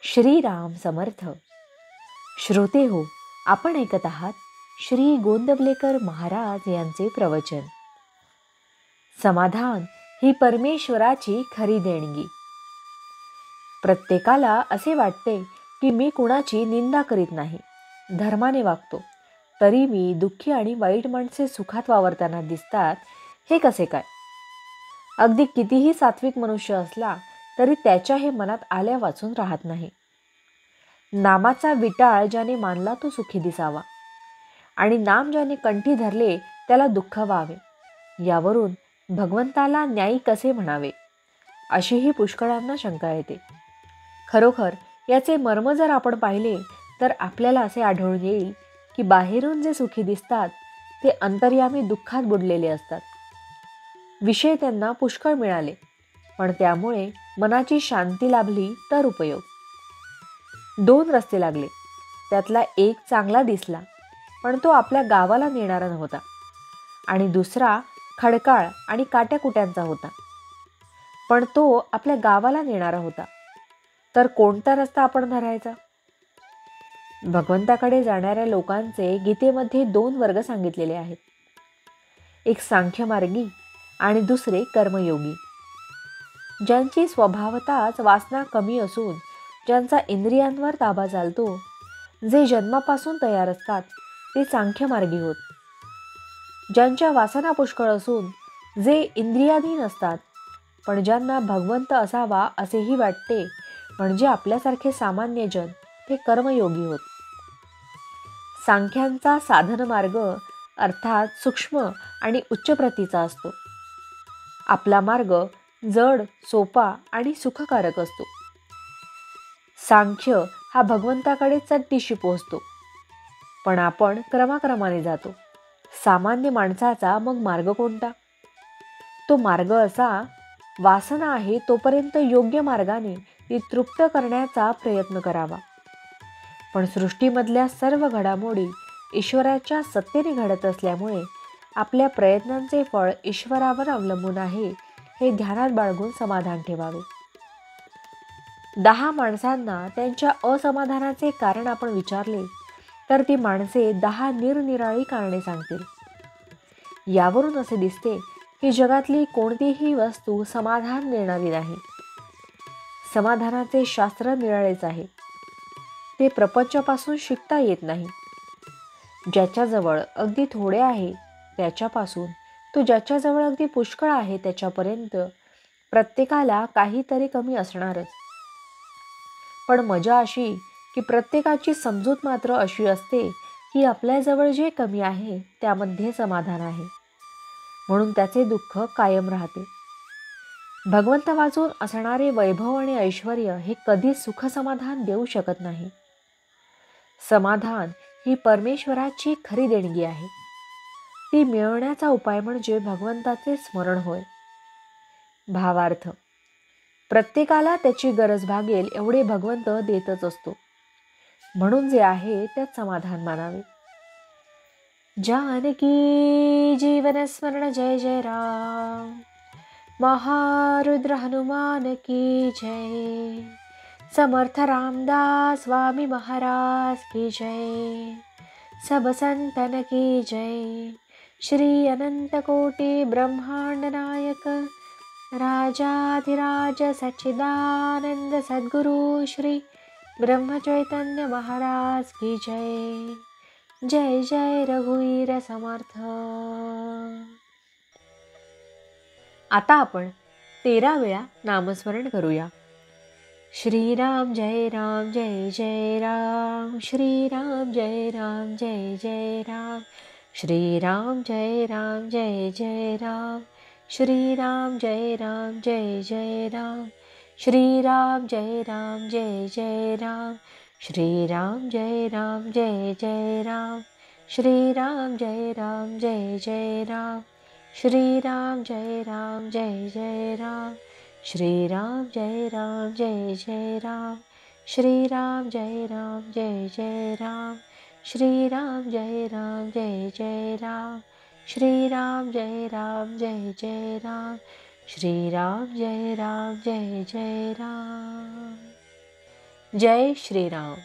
श्रीराम समर्थ. श्रोते हो, आपण ऐकत आहात श्री गोंदवलेकर महाराज यांचे प्रवचन. समाधान ही परमेश्वराची खरी देणगी. प्रत्येकाला असे वाटते की मी कुणाची निंदा करीत नाही, धर्माने वागतो, तरी मी दुःखी आणि वाईट माणसे सुखात वावरताना दिसतात. हे कसे काय? अगदी कितीही सात्विक मनुष्य असला तरी त्याच्या हे मनात आल्या वाचून राहत नाही. नामाचा विटाळ ज्याने मानला तो सुखी दिसावा आणि नाम ज्याने कंठी धरले त्याला दुःख व्हावे. यावरून भगवंताला न्यायी कसे म्हणावे अशीही पुष्कळांना शंका येते. खरोखर याचे मर्म जर आपण पाहिले तर आपल्याला असे आढळून येईल की बाहेरून जे सुखी दिसतात ते अंतर्यामी दुःखात बुडलेले असतात. विषय त्यांना पुष्कळ मिळाले, पण त्यामुळे मनाची शांती लाभली तर उपयोग. 2 रस्ते लागले, त्यातला एक चांगला दिसला, पण तो आपल्या गावाला नेणारा नव्हता, आणि दुसरा खडकाळ आणि काट्याकुट्यांचा होता, पण तो आपल्या गावाला नेणारा होता. तर कोणता रस्ता आपण धरायचा? भगवंताकडे जाणाऱ्या लोकांचे गीतेमध्ये 2 वर्ग सांगितलेले आहेत. एक सांख्यमार्गी आणि दुसरे कर्मयोगी. ज्यांची स्वभावताच वासना कमी असून ज्यांचा इंद्रियांवर ताबा चालतो, जे जन्मापासून तयार असतात ते सांख्यमार्गी होत. ज्यांच्या वासना पुष्कळ असून जे इंद्रियाधीन असतात, पण ज्यांना भगवंत असावा असेही वाटते, म्हणजे आपल्यासारखे सामान्य जन, ते कर्मयोगी होत. सांख्यांचा साधन मार्ग अर्थात सूक्ष्म आणि उच्च प्रतीचा असतो. आपला मार्ग जड, सोपा आणि सुखकारक असतो. सांख्य हा भगवंताकडे चटदिशी पोहोचतो, पण आपण क्रमाक्रमाने जातो. सामान्य माणसाचा मग मार्ग कोणता? तो मार्ग असा, वासना आहे तोपर्यंत योग्य मार्गाने ती तृप्त करण्याचा प्रयत्न करावा. पण सृष्टीमधल्या सर्व घडामोडी ईश्वराच्या सत्तेने घडत असल्यामुळे आपल्या प्रयत्नांचे फळ ईश्वरावर अवलंबून आहे, हे ध्यानात बाळगून समाधान ठेवावे. 10 माणसांना त्यांच्या असमाधानाचे कारण आपण विचारले तर ती माणसे 10 निरनिराळी कारणे सांगतील. यावरून असे दिसते की जगातली कोणतीही वस्तू समाधान देणारी नाही. समाधानाचे शास्त्र निराळेच आहे. ते प्रपंचापासून शिकता येत नाही. ज्याच्याजवळ अगदी थोडे आहे त्याच्यापासून तो ज्याच्याजवळ अगदी पुष्कळ आहे त्याच्यापर्यंत प्रत्येकाला काहीतरी कमी असणारच. पण मजा अशी की प्रत्येकाची समजूत मात्र अशी असते की आपल्याजवळ जे कमी आहे त्यामध्ये समाधान आहे, म्हणून त्याचे दुःख कायम राहते. भगवंत वाचून असणारे वैभव आणि ऐश्वर हे कधीच सुख समाधान देऊ शकत नाही. समाधान ही परमेश्वराची खरी देणगी आहे. ती मिळवण्याचा उपाय म्हणजे भगवंताचे स्मरण होय. भावार्थ: प्रत्येकाला त्याची गरज भागेल एवढे भगवंत देतच असतो, म्हणून जे आहे त्यात समाधान मानावे. जानकी जीवन स्मरण जय जय राम. महारुद्र हनुमान की जय. समर्थ रामदास स्वामी महाराज की जय. सब संतन की जय. श्री अनंत कोटि ब्रह्मांड नायक राजाधिराज सच्चिदानंद सद्गुरु श्री ब्रह्म चैतन्य महाराज की जय. जय जय रघुवीर समर्थ. आता आपण 13 वेळा नामस्मरण करूया. श्रीराम जय राम जय जय राम. श्रीराम जय राम जय जय राम. श्रीराम जय राम जय जय राम. श्रीराम जय राम जय जय राम. श्रीराम जय राम जय जय राम. श्रीराम जय राम जय जय राम. श्रीराम जय राम जय जय राम. श्रीराम जय राम जय जय राम. श्रीराम जय राम जय जय राम. श्रीराम जय राम जय जय राम. श्रीराम जय राम जय जय राम. श्रीराम जय राम जय जय राम. श्रीराम जय राम जय जय राम. जय श्रीराम.